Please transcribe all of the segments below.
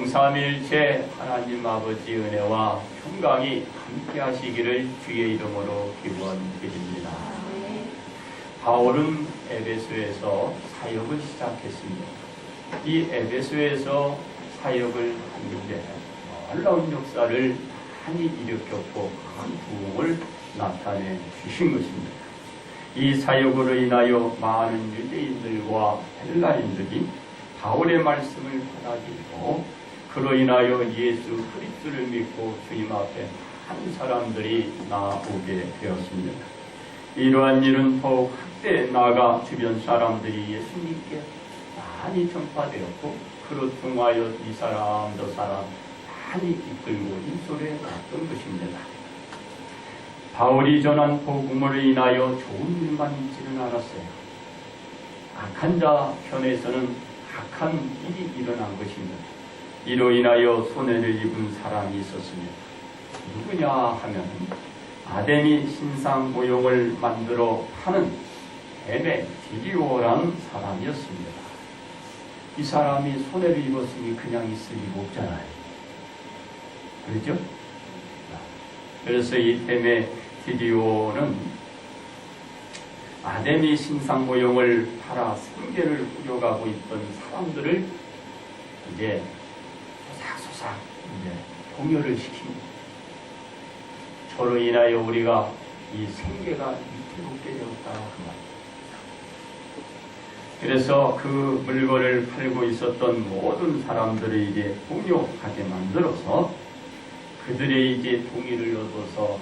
성삼일체 하나님 아버지 은혜와 평강이 함께 하시기를 주의 이름으로 기원드립니다. 바울은 에베소에서 사역을 시작했습니다. 이 에베소에서 사역을 하는데 놀라운 역사를 많이 일으켰고 큰 부흥을 나타내 주신 것입니다. 이 사역으로 인하여 많은 유대인들과 헬라인들이 바울의 말씀을 받아들이고 그로 인하여 예수 그리스도를 믿고 주님 앞에 한 사람들이 나오게 되었습니다. 이러한 일은 더욱 확대해 나아가 주변 사람들이 예수님께 많이 전파되었고 그로 통하여 이 사람 저 사람 많이 이끌고 인솔해 왔던 것입니다. 바울이 전한 복음으로 인하여 좋은 일만 있지는 않았어요. 악한 자 편에서는 악한 일이 일어난 것입니다. 이로 인하여 손해를 입은 사람이 있었습니다. 누구냐 하면 아데미 신상 모형을 만들어 파는 데메디오라는 사람이었습니다. 이 사람이 손해를 입었으니 그냥 있을 리가 없잖아요. 그렇죠? 그래서 이 데메디오는 아데미 신상 모형을 팔아 생계를 꾸려가고 있던 사람들을 이제 소삭소삭 이제 동요를 시킵니다. 저로 인하여 우리가 이 생계가 위태롭게 되었다 그 말. 그래서 그 물건을 팔고 있었던 모든 사람들을 이제 동요하게 만들어서 그들의 이제 동의를 얻어서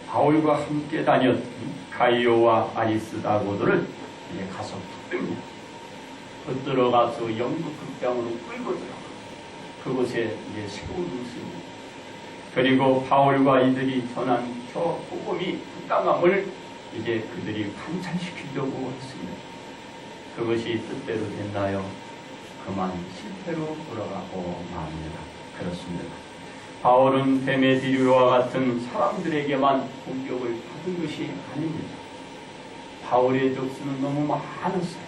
바울과 함께 다녔던 가이오와 아리스다고들을 이제 가서 붙듭니다. 붙들어가서 연극극장으로 끌고 들어가. 그곳에 이제 세워놓습니다. 그리고 바울과 이들이 전한 저 복음이 부당함을 이제 그들이 관찰시키려고 했습니다. 그것이 뜻대로 됐나요? 그만 실패로 돌아가고 맙니다. 그렇습니다. 바울은 데메디오와 같은 사람들에게만 공격을 받은 것이 아닙니다. 바울의 적수는 너무 많았어요.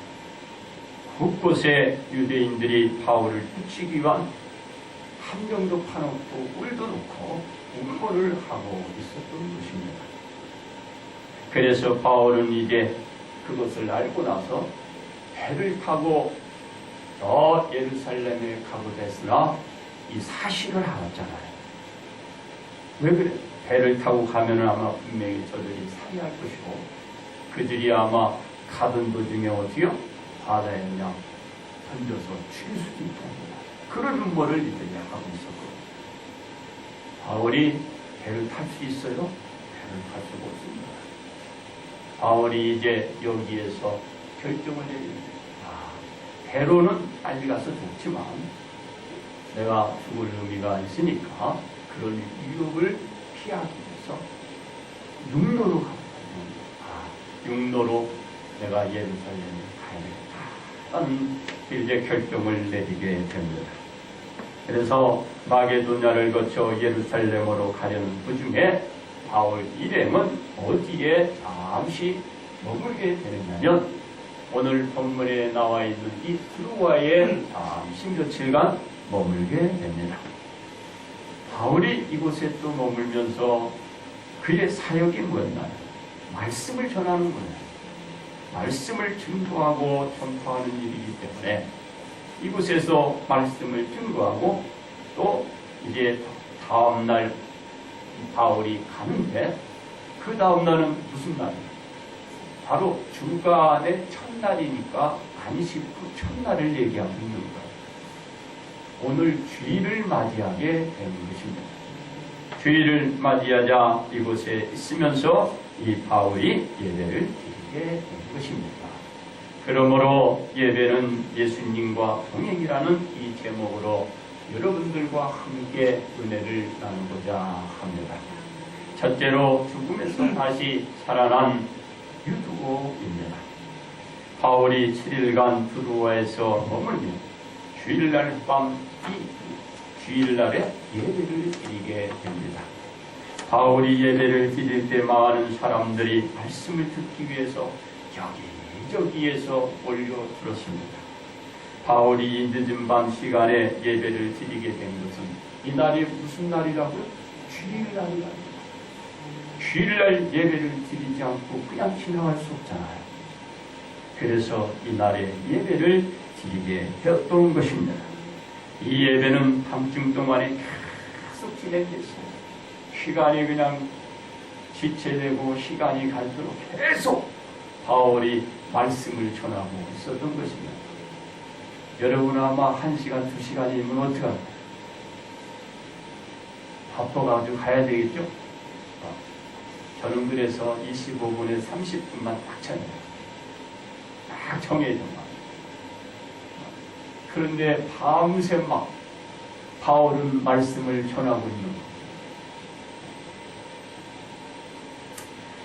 곳곳에 유대인들이 바울을 붙이기 위한 함정도 파놓고 꿀도 놓고 공모를 하고 있었던 것입니다. 그래서 바울은 이제 그것을 알고 나서 배를 타고 저 예루살렘에 가고자 했으나 이 사실을 알았잖아요. 왜 그래? 배를 타고 가면은 아마 분명히 저들이 살해할 것이고 그들이 아마 가던 도중에 어디요? 바다에 그냥 던져서 죽일 수도 있다. 그런 음모를 이들이 하고 있었거든요. 바울이 배를 탈 수 있어요? 배를 탈 수가 없습니다. 바울이 이제 여기에서 결정을 내립니다. 배로는 빨리 가서 좋지만 내가 죽을 의미가 있으니까 그런 위협을 피하기 위해서 육로로 가거든요. 육로로 내가 예루살렘에 가야 되겠다는 이제 결정을 내리게 됩니다. 그래서 마게도냐를 거쳐 예루살렘으로 가려는 도중에 바울 일행은 어디에 잠시 머물게 되느냐면 오늘 본문에 나와 있는 이 트로아에 잠시 며칠간 머물게 됩니다. 바울이 이곳에 또 머물면서 그의 사역이 뭐였나요? 말씀을 전하는 거예요. 말씀을 증거하고 전파하는 일이기 때문에 이곳에서 말씀을 증거하고 또 이제 다음날 바울이 가는데 그 다음날은 무슨 날이에요? 바로 주간의 첫날이니까 안식 후 첫날을 얘기하고 있는 거예요. 오늘 주일을 맞이하게 되는 것입니다. 주일을 맞이하자 이곳에 있으면서 이 바울이 예배를 드리게 되는 것입니다. 그러므로 예배는 예수님과 동행이라는 이 제목으로 여러분들과 함께 은혜를 나누고자 합니다. 첫째로 죽음에서 다시 살아난 유두오입니다. 바울이 7일간 두루아에서 머물며 주일날 밤 이 주일날에 예배를 드리게 됩니다. 바울이 예배를 드릴 때 많은 사람들이 말씀을 듣기 위해서 여기저기에서 몰려들었습니다. 바울이 늦은 밤 시간에 예배를 드리게 된 날이 무슨 날이라고요? 주일날이라고요. 주일날 예배를 드리지 않고 그냥 지나갈 수 없잖아요. 그래서 이 날에 예배를 드리게 되었던 것입니다. 이 예배는 밤중 동안에 계속 진행됐어요. 시간이 그냥 지체되고 시간이 갈수록 계속 바울이 말씀을 전하고 있었던 것입니다. 여러분 아마 1시간, 2시간이면 어떡합니까? 바빠가지고 가야 되겠죠? 저는 그래서 25분에 30분만 딱 쳐요. 딱 정해져 막. 그런데 밤새 막 바울은 말씀을 전하고 있는 거예요.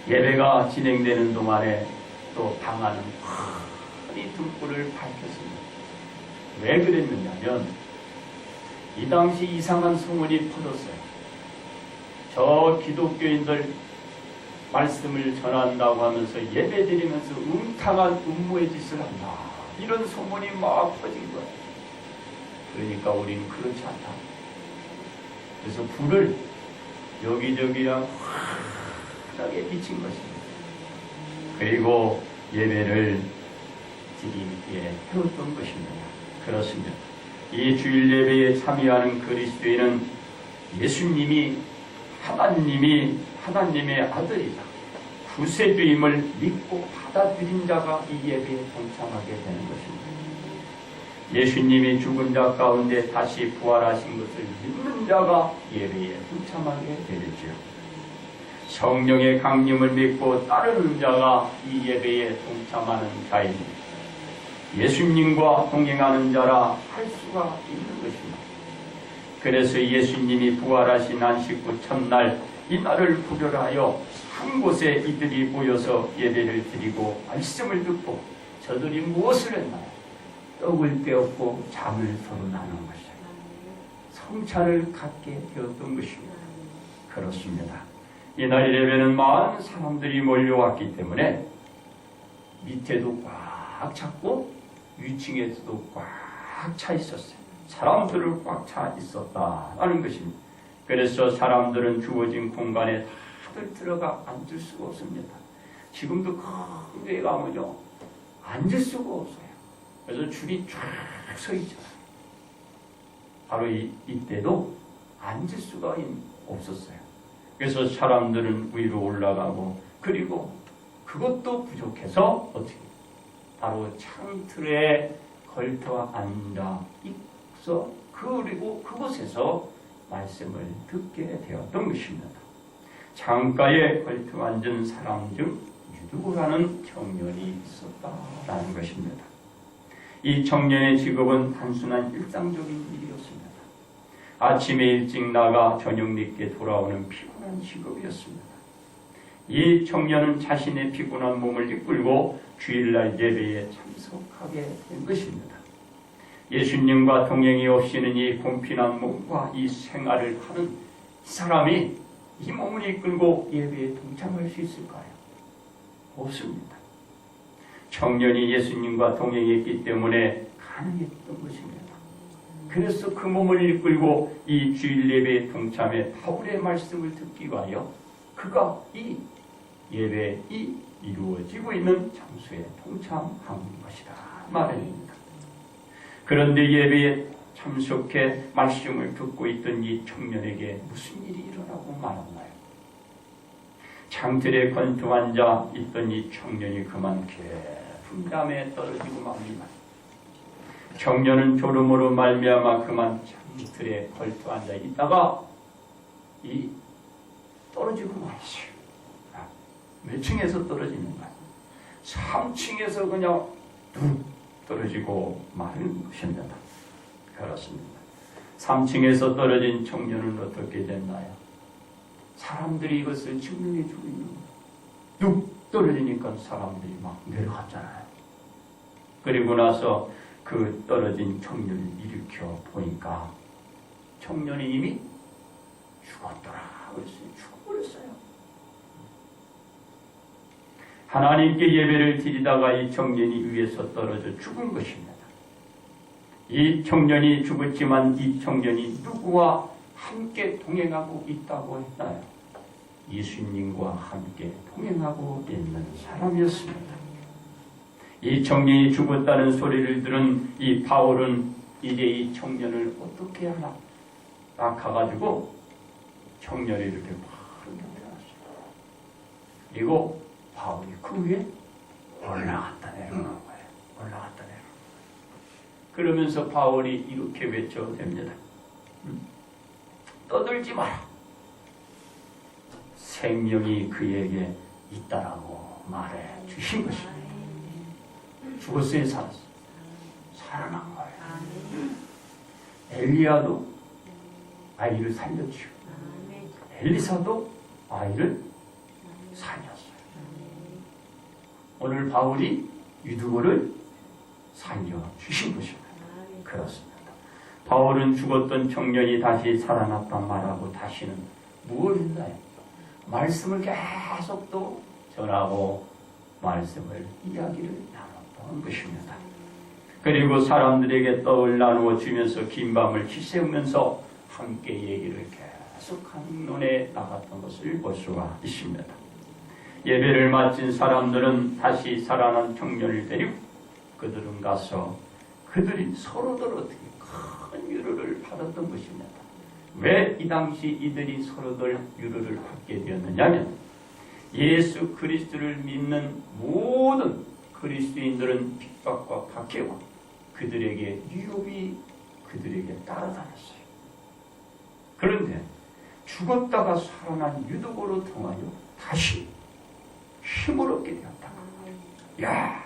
예배가 진행되는 동안에 또 방안은 환히 등불을 밝혔습니다. 왜 그랬느냐면 이 당시 이상한 소문이 퍼졌어요. 저 기독교인들 말씀을 전한다고 하면서 예배드리면서 음탕한 음모의 짓을 한다. 이런 소문이 막 퍼진 거예요. 그러니까 우리는 그렇지 않다. 그래서 불을 여기저기랑 환하게 비친 것입니다. 그리고 예배를 드리게 해왔던 것입니다. 그렇습니다. 이 주일 예배에 참여하는 그리스도인은 예수님이 하나님의 아들이다. 구세주임을 믿고 받아들인 자가 이 예배에 동참하게 되는 것입니다. 예수님이 죽은 자 가운데 다시 부활하신 것을 믿는 자가 예배에 동참하게 되겠지요. 성령의 강림을 믿고 따르는 자가 이 예배에 동참하는 자입니다. 예수님과 동행하는 자라 할 수가 있는 것입니다. 그래서 예수님이 부활하신 안식구 첫날 이 날을 구별하여 한 곳에 이들이 모여서 예배를 드리고 말씀을 듣고 저들이 무엇을 했나요? 떡을 떼었고 잠을 서로 나눈 것입니다. 성찬을 갖게 되었던 것입니다. 그렇습니다. 이날 예배는 많은 사람들이 몰려왔기 때문에 밑에도 꽉 찼고 위층에서도 꽉 차 있었어요. 사람들을 꽉 차 있었다라는 것입니다. 그래서 사람들은 주어진 공간에 다들 들어가 앉을 수가 없습니다. 지금도 큰 데에 가면요 앉을 수가 없어요. 그래서 줄이 쫙 서 있잖아요. 바로 이때도 앉을 수가 없었어요. 그래서 사람들은 위로 올라가고 그리고 그것도 부족해서 어떻게 바로 창틀에 걸터 앉아 있어 그리고 그곳에서 말씀을 듣게 되었던 것입니다. 창가에 걸터 앉은 사람 중 유두라는 청년이 있었다라는 것입니다. 이 청년의 직업은 단순한 일상적인 일이었습니다. 아침에 일찍 나가 저녁 늦게 돌아오는 피곤한 직업이었습니다. 이 청년은 자신의 피곤한 몸을 이끌고 주일날 예배에 참석하게 된 것입니다. 예수님과 동행이 없이는 이 곤피난 몸과 이 생활을 하는 사람이 이 몸을 이끌고 예배에 동참할 수 있을까요? 없습니다. 청년이 예수님과 동행했기 때문에 가능했던 것입니다. 그래서 그 몸을 이끌고 이 주일 예배에 동참해 바울의 말씀을 듣기 위하여 그가 이 예배에 이루어지고 있는 장소에 동참한 것이다 말입니다. 그런데 예배에 참석해 말씀을 듣고 있던 이 청년에게 무슨 일이 일어나고 말았나요? 창틀에 건투 앉아 있던 이 청년이 그만 깊은 잠에 떨어지고 맙니다. 청년은 졸음으로 말미암아 그만 창틀에 걸터 앉아 있다가 이 떨어지고 말았어요. 몇 층에서 떨어지는가? 3층에서 그냥 뚝 떨어지고 마는 것입니다. 그렇습니다. 3층에서 떨어진 청년은 어떻게 됐나요? 사람들이 이것을 증명해 주고 있는 거예요. 뚝 떨어지니까 사람들이 막 내려갔잖아요. 그리고 나서 그 떨어진 청년을 일으켜 보니까 청년이 이미 죽었더라. 그랬어요. 죽어버렸어요. 하나님께 예배를 드리다가 이 청년이 위에서 떨어져 죽은 것입니다. 이 청년이 죽었지만 이 청년이 누구와 함께 동행하고 있다고 했나요? 예수님과 함께 동행하고 있는 사람이었습니다. 이 청년이 죽었다는 소리를 들은 이 바울은 이제 이 청년을 어떻게 하나 딱 가가지고 청년이 이렇게 바로 내려놨어요. 그리고 바울이 그 위에 올라갔다 내려간 거예요. 올라갔다 내려간 거예요. 그러면서 바울이 이렇게 외쳐댑니다. 떠들지 마라. 생명이 그에게 있다라고 말해 주신 것입니다. 죽었어요, 살았어요? 살아난 거예요. 엘리야도 아이를 살렸죠. 엘리사도 아이를 살렸어요. 오늘 바울이 유두고를 살려주신 것입니다. 그렇습니다. 바울은 죽었던 청년이 다시 살아났단 말하고 다시는 무엇을 했나요? 말씀을 계속 또 전하고 말씀을 이야기를 나눴던 것입니다. 그리고 사람들에게 떡을 나누어 주면서 긴 밤을 지새우면서 함께 얘기를 계속 한눈에 나갔던 것을 볼 수가 있습니다. 예배를 마친 사람들은 다시 살아난 청년을 데리고 그들은 가서 그들이 서로들 어떻게 큰 위로를 받았던 것입니다. 왜 이 당시 이들이 서로들 위로를 받게 되었느냐면 예수 그리스도를 믿는 모든 그리스도인들은 핍박과 박해와 그들에게 유혹이 그들에게 따라다녔어요. 그런데 죽었다가 살아난 유두고로 통하여 다시 힘을 얻게 되었다. 야,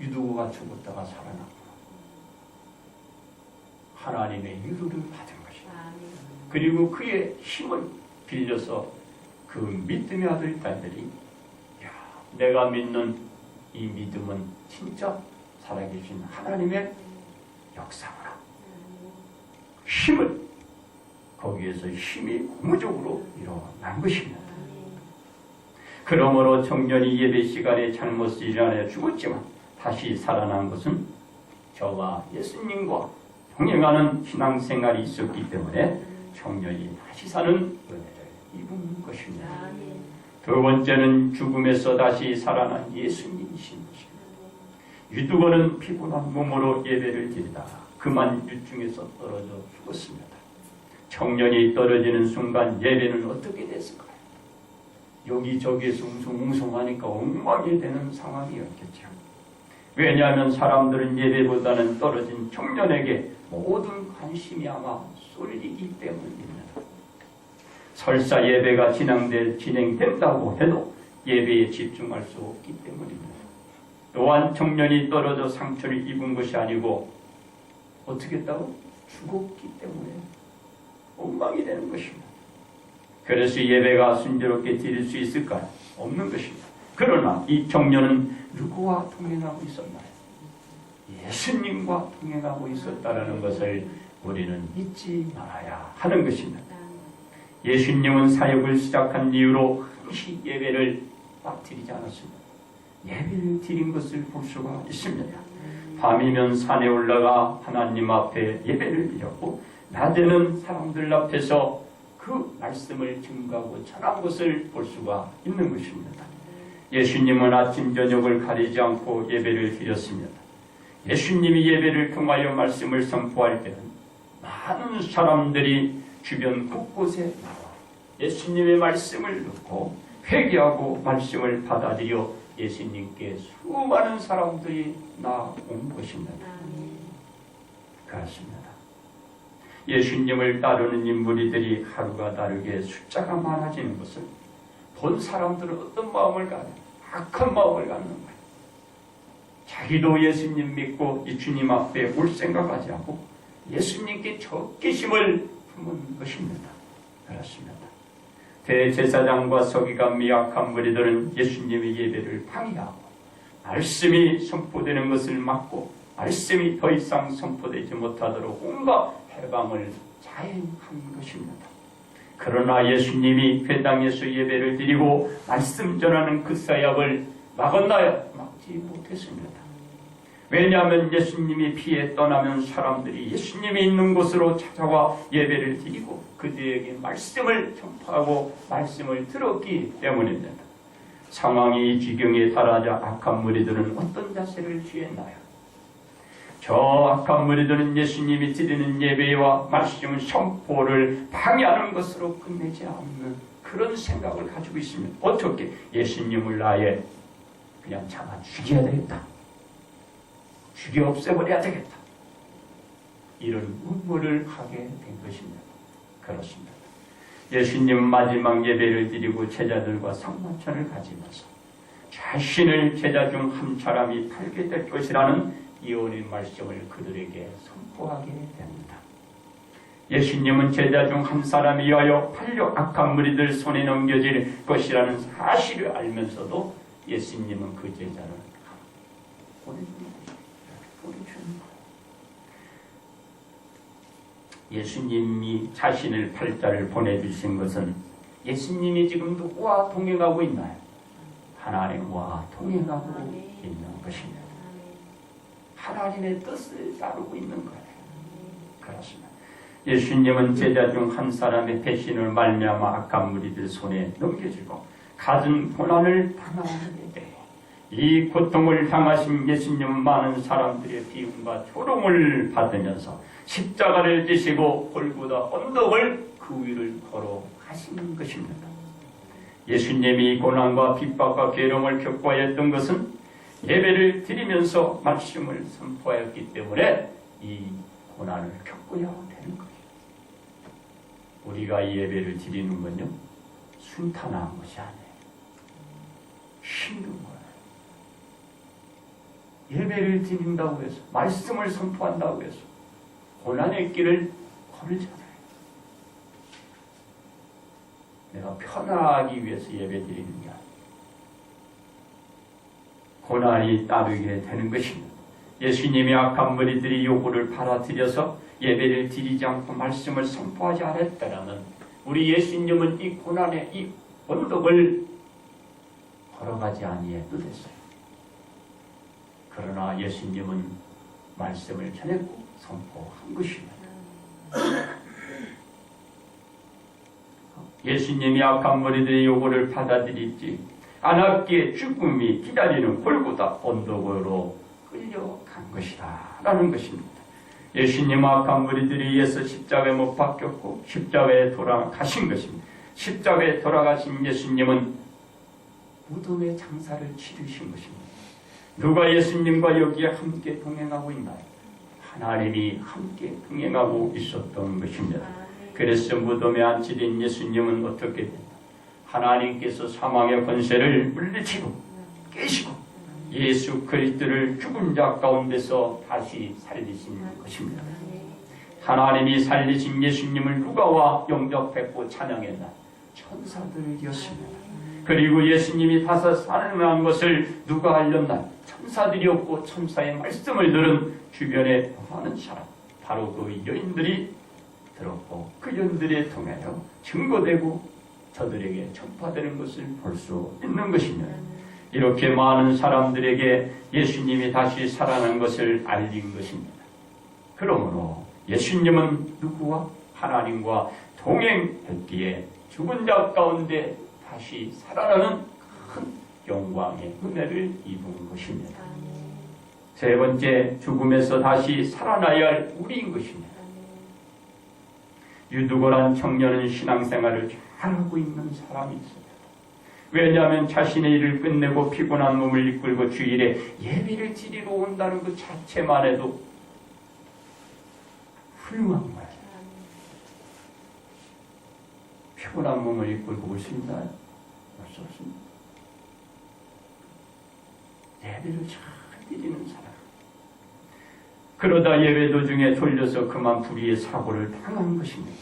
유두고가 죽었다가 살아났구나. 하나님의 위로를 받은 것이다. 그리고 그의 힘을 빌려서 그 믿음의 아들 딸들이 야, 내가 믿는 이 믿음은 진짜 살아계신 하나님의 역사구나. 힘을 거기에서 힘이 고무적으로 일어난 것입니다. 그러므로 청년이 예배 시간에 잘못을 일어나여 죽었지만 다시 살아난 것은 저와 예수님과 동행하는 신앙생활이 있었기 때문에 청년이 다시 사는 은혜를 입은 것입니다. 두 번째는 죽음에서 다시 살아난 예수님이신 것입니다. 유두고는 피곤한 몸으로 예배를 드리다가 그만 유중에서 떨어져 죽었습니다. 청년이 떨어지는 순간 예배는 어떻게 됐을까요? 여기저기에서 웅성웅성하니까 엉망이 되는 상황이었겠죠. 왜냐하면 사람들은 예배보다는 떨어진 청년에게 모든 관심이 아마 쏠리기 때문입니다. 설사 예배가 진행된다고 해도 예배에 집중할 수 없기 때문입니다. 또한 청년이 떨어져 상처를 입은 것이 아니고 어떻게 했다고? 죽었기 때문에 엉망이 되는 것입니다. 그래서 예배가 순조롭게 드릴 수 있을까요? 없는 것입니다. 그러나 이 청년은 누구와 동행하고 있었나요? 예수님과 동행하고 있었다는 것을 우리는 잊지 말아야 하는 것입니다. 예수님은 사역을 시작한 이후로 항시 예배를 드리지 않았습니다. 예배를 드린 것을 볼 수가 있습니다. 밤이면 산에 올라가 하나님 앞에 예배를 드렸고 낮에는 사람들 앞에서 그 말씀을 증거하고 전한 것을 볼 수가 있는 것입니다. 예수님은 아침 저녁을 가리지 않고 예배를 드렸습니다. 예수님이 예배를 통하여 말씀을 선포할 때는 많은 사람들이 주변 곳곳에 나와 예수님의 말씀을 듣고 회개하고 말씀을 받아들여 예수님께 수많은 사람들이 나온 것입니다. 그렇습니다. 예수님을 따르는 인물들이 하루가 다르게 숫자가 많아지는 것은 본 사람들은 어떤 마음을 갖는 악한 마음을 갖는 거예요. 자기도 예수님 믿고 이 주님 앞에 올 생각하지 않고 예수님께 적개심을 품은 것입니다. 그렇습니다. 대제사장과 서기관 미약한 무리들은 예수님의 예배를 방해하고 말씀이 선포되는 것을 막고 말씀이 더 이상 선포되지 못하도록 온갖 해방을 자행한 것입니다. 그러나 예수님이 회당에서 예배를 드리고 말씀 전하는 그 사역을 막았나요? 막지 못했습니다. 왜냐하면 예수님이 피해 떠나면 사람들이 예수님이 있는 곳으로 찾아와 예배를 드리고 그들에게 말씀을 전파하고 말씀을 들었기 때문입니다. 상황이 이 지경에 달하자 악한 무리들은 어떤 자세를 취했나요? 저 악한 무리들은 예수님이 드리는 예배와 말씀 선포를 방해하는 것으로 끝내지 않는 그런 생각을 가지고 있습니다. 어떻게? 예수님을 아예 그냥 잡아 죽여야 되겠다. 죽여 없애버려야 되겠다. 이런 음모를 하게 된 것입니다. 그렇습니다. 예수님 마지막 예배를 드리고 제자들과 상마천을 가지면서 자신을 제자 중 한 사람이 팔게 될 것이라는 예언의 말씀을 그들에게 선포하게 됩니다. 예수님은 제자 중 한 사람이어야 팔려 악한 무리들 손에 넘겨질 것이라는 사실을 알면서도 예수님은 그 제자를 보내주는 거예요. 예수님이 자신을 팔자를 보내주신 것은 예수님이 지금 누구와 동행하고 있나요? 하나님과 동행하고 있는 것입니다. 하나님의 뜻을 따르고 있는 거예요. 그렇습니다. 예수님은 제자 중 한 사람의 배신을 말미암아 악한 무리들 손에 넘겨지고 갖은 고난을 당하게 돼. 이 고통을 당하신 예수님은 많은 사람들의 비움과 조롱을 받으면서 십자가를 지시고 골고다 언덕을 그 위를 걸어가시는 것입니다. 예수님이 고난과 핍박과 괴로움을 겪어야 했던 것은 예배를 드리면서 말씀을 선포하였기 때문에 이 고난을 겪어야 되는 거예요. 우리가 이 예배를 드리는 건요, 순탄한 것이 아니에요. 힘든 거예요. 예배를 드린다고 해서, 말씀을 선포한다고 해서 고난의 길을 걸잖아요. 내가 편하기 위해서 예배 드리는 게 아니에요. 고난이 따르게 되는 것입니다. 예수님이 악한 무리들이 요구를 받아들여서 예배를 드리지 않고 말씀을 선포하지 않았다면 우리 예수님은 이 고난의 이 언덕을 걸어가지 아니해도 됐어요. 그러나 예수님은 말씀을 전했고 선포한 것입니다. 예수님이 악한 무리들의 요구를 받아들이지 않았기에 죽음이 기다리는 골고다 언덕으로 끌려간 것이다 라는 것입니다. 예수님 악한 무리들이 의해서 십자가에 못 박혔고 십자가에 돌아가신 것입니다. 십자가에 돌아가신 예수님은 무덤의 장사를 치르신 것입니다. 누가 예수님과 여기에 함께 동행하고 있나요? 하나님이 함께 동행하고 있었던 것입니다. 그래서 무덤에 안치된 예수님은 어떻게 됐나? 하나님께서 사망의 권세를 물리치고 깨시고 예수 그리스도를 죽은 자 가운데서 다시 살리신 것입니다. 하나님이 살리신 예수님을 누가 와 영접했고 찬양했나? 천사들이었습니다. 그리고 예수님이 다시 살아난 것을 누가 알렸나? 천사들이었고 천사의 말씀을 들은 주변에 많은 사람, 바로 그 여인들이 들었고 그 여인들에 통하여 증거되고 저들에게 전파되는 것을 볼 수 있는 것입니다. 이렇게 많은 사람들에게 예수님이 다시 살아난 것을 알린 것입니다. 그러므로 예수님은 누구와? 하나님과 동행했기에 죽은 자 가운데 다시 살아나는 큰 영광의 은혜를 입은 것입니다. 세 번째, 죽음에서 다시 살아나야 할 우리인 것입니다. 유두고란 청년은 신앙생활을 잘하고 있는 사람이 있습니다. 왜냐하면 자신의 일을 끝내고 피곤한 몸을 이끌고 주일에 예배를 드리러 온다는 그 자체만 해도 훌륭한 거예요. 피곤한 몸을 이끌고 올 수 있나요? 올 수 없습니다. 예배를 잘 드리는 사람. 그러다 예배 도중에 졸려서 그만 불의의 사고를 당한 것입니다.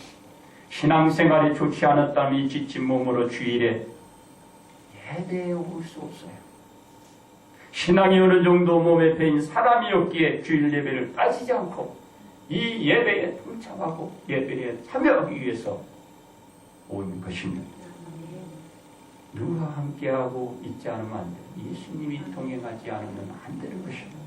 신앙생활이 좋지 않았다면 이 지친 몸으로 주일에 예배에 올 수 없어요. 신앙이 어느 정도 몸에 배인 사람이었기에 주일 예배를 빠지지 않고 이 예배에 동참하고 예배에 참여하기 위해서 온 것입니다. 누가 함께하고 있지 않으면 안 돼요. 예수님이 동행하지 않으면 안 되는 것입니다.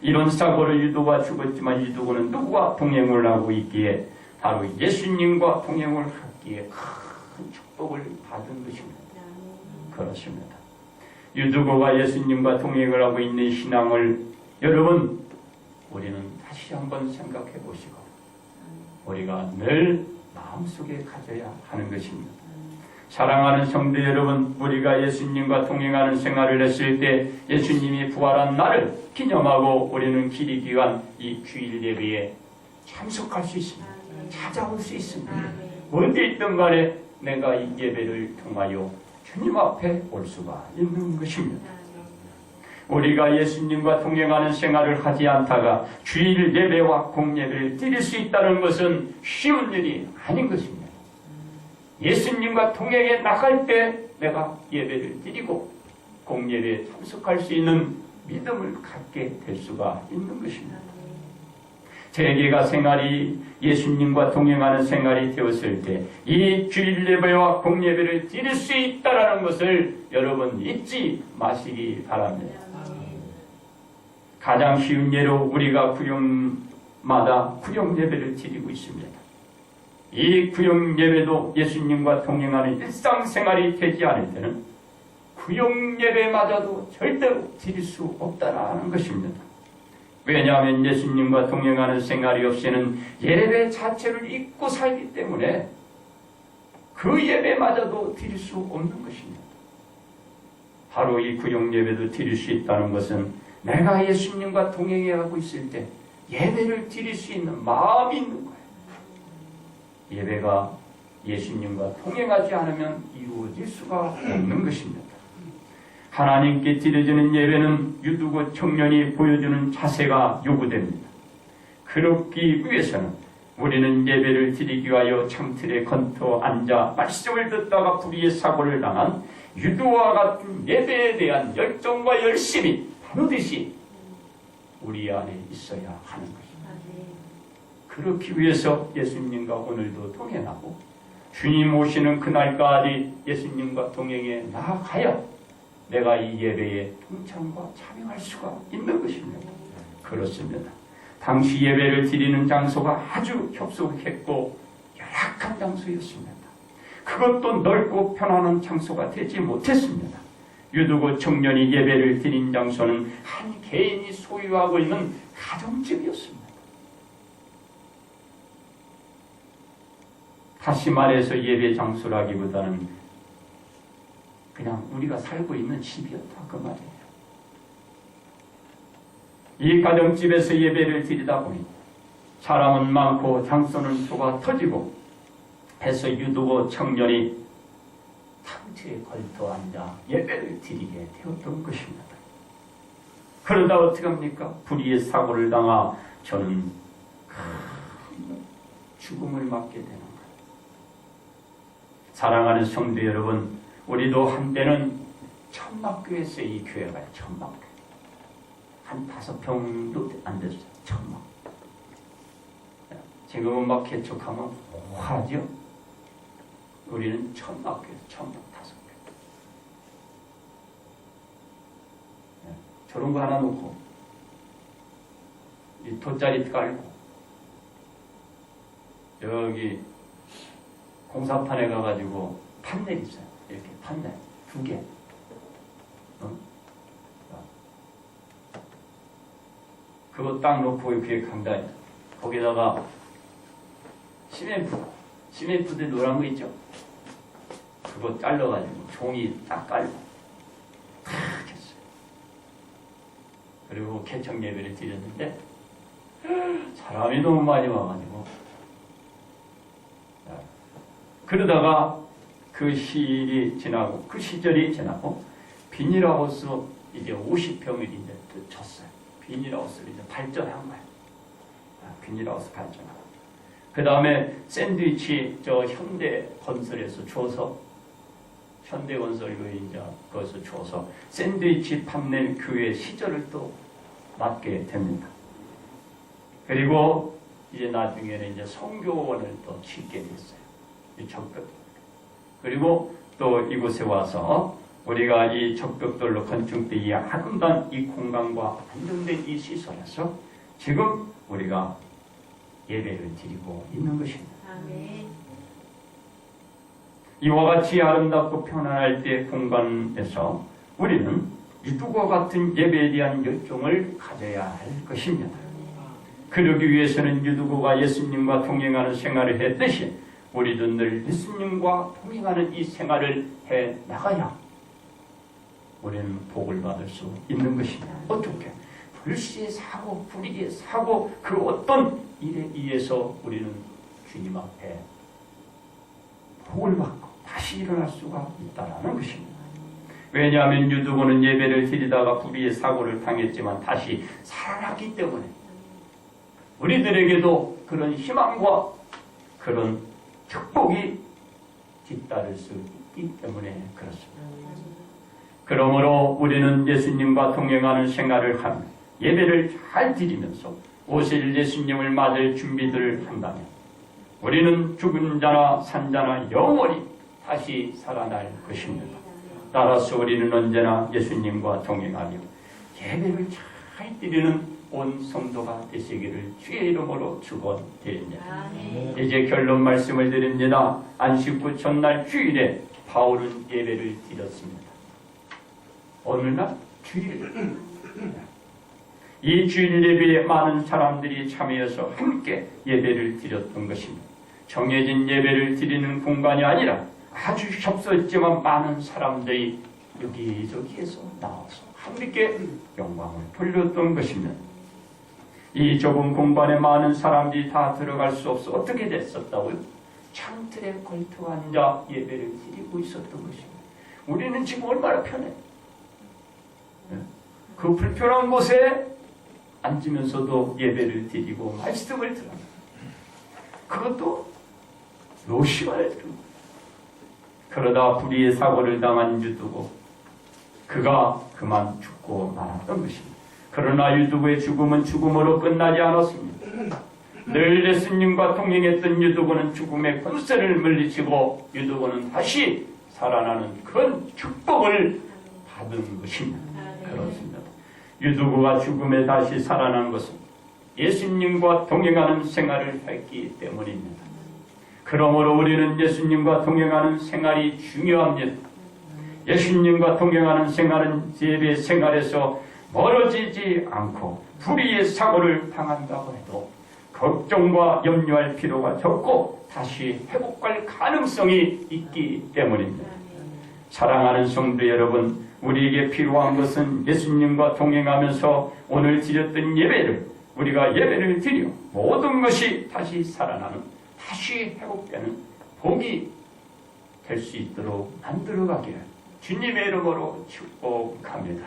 이런 사고를 유도가 죽었지만 유도고는 누구와 동행을 하고 있기에 바로 예수님과 동행을 하기에 큰 축복을 받은 것입니다. 그렇습니다. 유두고가 예수님과 동행을 하고 있는 신앙을 여러분 우리는 다시 한번 생각해 보시고 우리가 늘 마음속에 가져야 하는 것입니다. 사랑하는 성도 여러분, 우리가 예수님과 동행하는 생활을 했을 때 예수님이 부활한 날을 기념하고 우리는 길이기간 이 주일 예배에 참석할 수 있습니다. 찾아올 수 있습니다. 어디 있든 간에 내가 이 예배를 통하여 주님 앞에 올 수가 있는 것입니다. 우리가 예수님과 동행하는 생활을 하지 않다가 주일 예배와 공예배를 드릴 수 있다는 것은 쉬운 일이 아닌 것입니다. 예수님과 동행해 나갈 때 내가 예배를 드리고 공예배에 참석할 수 있는 믿음을 갖게 될 수가 있는 것입니다. 재개가 생활이 예수님과 동행하는 생활이 되었을 때 이 주일 예배와 공예배를 드릴 수 있다는 것을 여러분 잊지 마시기 바랍니다. 가장 쉬운 예로 우리가 구역마다 구역 예배를 드리고 있습니다. 이 구역 예배도 예수님과 동행하는 일상생활이 되지 않을 때는 구역 예배마저도 절대로 드릴 수 없다는 것입니다. 왜냐하면 예수님과 동행하는 생활이 없이는 예배 자체를 잊고 살기 때문에 그 예배마저도 드릴 수 없는 것입니다. 바로 이 구역 예배도 드릴 수 있다는 것은 내가 예수님과 동행해 하고 있을 때 예배를 드릴 수 있는 마음이 있는 거예요. 예배가 예수님과 동행하지 않으면 이루어질 수가 없는 것입니다. 하나님께 드려지는 예배는 유두고 청년이 보여주는 자세가 요구됩니다. 그렇기 위해서는 우리는 예배를 드리기 위하여 창틀에 건터 앉아 말씀을 듣다가 불의의 사고를 당한 유두와 같은 예배에 대한 열정과 열심이 반드시 우리 안에 있어야 하는 것입니다. 그렇기 위해서 예수님과 오늘도 동행하고 주님 오시는 그날까지 예수님과 동행해 나아가야 내가 이 예배에 동참과 참여할 수가 있는 것입니다. 그렇습니다. 당시 예배를 드리는 장소가 아주 협소했고 열악한 장소였습니다. 그것도 넓고 편안한 장소가 되지 못했습니다. 유두고 청년이 예배를 드린 장소는 한 개인이 소유하고 있는 가정집이었습니다. 다시 말해서 예배 장소라기보다는 그냥 우리가 살고 있는 집이었다 그 말이에요. 이 가정집에서 예배를 드리다 보니 사람은 많고 장소는 좁아 터지고 해서 유두고 청년이 창틀에 걸터 앉아 예배를 드리게 되었던 것입니다. 그러다 어떻게 합니까? 불의의 사고를 당하 저는 죽음을 맞게 되는 거예요. 사랑하는 성도 여러분, 우리도 한때는 천막교회에서 이 교회가 천막교회. 한 5평도 안 됐어요. 천막. 지금은 막 개척하면 화죠. 우리는 천막교회, 천막 5개. 저런 거 하나 놓고 이 돗자리 깔고 여기 공사판에 가가지고 판넬 있어요. 이렇게 판넬 2개. 그거 딱 놓고 그게 강단이야. 거기다가 시멘트대 노란 거 있죠? 그거 잘라가지고 종이 딱 깔고 탁 했어요. 그리고 개척 예배를 드렸는데 사람이 너무 많이 와가지고 그러다가 그 시일이 지나고 그 시절이 지나고 비닐하우스 이제 50평을 이제 쳤어요. 비닐하우스를 이제 발전한 거예요. 비닐하우스 발전하고 그 다음에 샌드위치 저 현대건설에서 줘서 현대건설로 이제 거기서 줘서 샌드위치 판넬 교회 시절을 또 맡게 됩니다. 그리고 이제 나중에는 이제 성교원을 또 짓게 됐어요. 이 적극. 그리고 또 이곳에 와서 우리가 이 적벽돌로 건축된 이 아름다운 이 공간과 안정된 이 시설에서 지금 우리가 예배를 드리고 있는 것입니다. 아멘. 이와 같이 아름답고 편안할 때 공간에서 우리는 유두와 같은 예배에 대한 열정을 가져야 할 것입니다. 그러기 위해서는 유두고가 예수님과 동행하는 생활을 했듯이 우리도 늘 예수님과 동행하는 이 생활을 해 나가야 우리는 복을 받을 수 있는 것입니다. 어떻게? 불시에 사고 불의에 사고 그 어떤 일에 의해서 우리는 주님 앞에 복을 받고 다시 일어날 수가 있다는 것입니다. 왜냐하면 유두고는 예배를 드리다가 불의의 사고를 당했지만 다시 살아났기 때문에 우리들에게도 그런 희망과 그런 축복이 뒤따를 수 있기 때문에 그렇습니다. 그러므로 우리는 예수님과 동행하는 생활을 하며 예배를 잘 드리면서 오실 예수님을 맞을 준비들을 한다면 우리는 죽은 자나 산 자나 영원히 다시 살아날 것입니다. 따라서 우리는 언제나 예수님과 동행하며 예배를 잘 드리는 온 성도가 되시기를 주의 이름으로 축원드립니다. 이제 결론 말씀을 드립니다. 안식 후 첫날 주일에 바울은 예배를 드렸습니다. 어느 날 주일. 이 주일 예배에 많은 사람들이 참여해서 함께 예배를 드렸던 것입니다. 정해진 예배를 드리는 공간이 아니라 아주 협소했지만 많은 사람들이 여기저기에서 나와서 함께 영광을 돌렸던 것입니다. 이 좁은 공간에 많은 사람들이 다 들어갈 수 없어 어떻게 됐었다고요? 창틀에 걸터 앉아 예배를 드리고 있었던 것입니다. 우리는 지금 얼마나 편해. 그 불편한 곳에 앉으면서도 예배를 드리고 말씀을 들어요. 그것도 몇 시간을 들고 그러다 불의의 사고를 당한 유두고 그가 그만 죽고 말았던 것입니다. 그러나 유두고의 죽음은 죽음으로 끝나지 않았습니다. 늘 예수님과 동행했던 유두고는 죽음의 권세를 물리치고 유두고는 다시 살아나는 그런 축복을 받은 것입니다. 그렇습니다. 유두고가 죽음에 다시 살아난 것은 예수님과 동행하는 생활을 했기 때문입니다. 그러므로 우리는 예수님과 동행하는 생활이 중요합니다. 예수님과 동행하는 생활은 예배 생활에서 멀어지지 않고 불의의 사고를 당한다고 해도 걱정과 염려할 필요가 적고 다시 회복할 가능성이 있기 때문입니다. 사랑하는 성도 여러분, 우리에게 필요한 것은 예수님과 동행하면서 오늘 드렸던 예배를 우리가 예배를 드려 모든 것이 다시 살아나는 다시 회복되는 복이 될 수 있도록 만들어가기를 주님의 이름으로 축복합니다.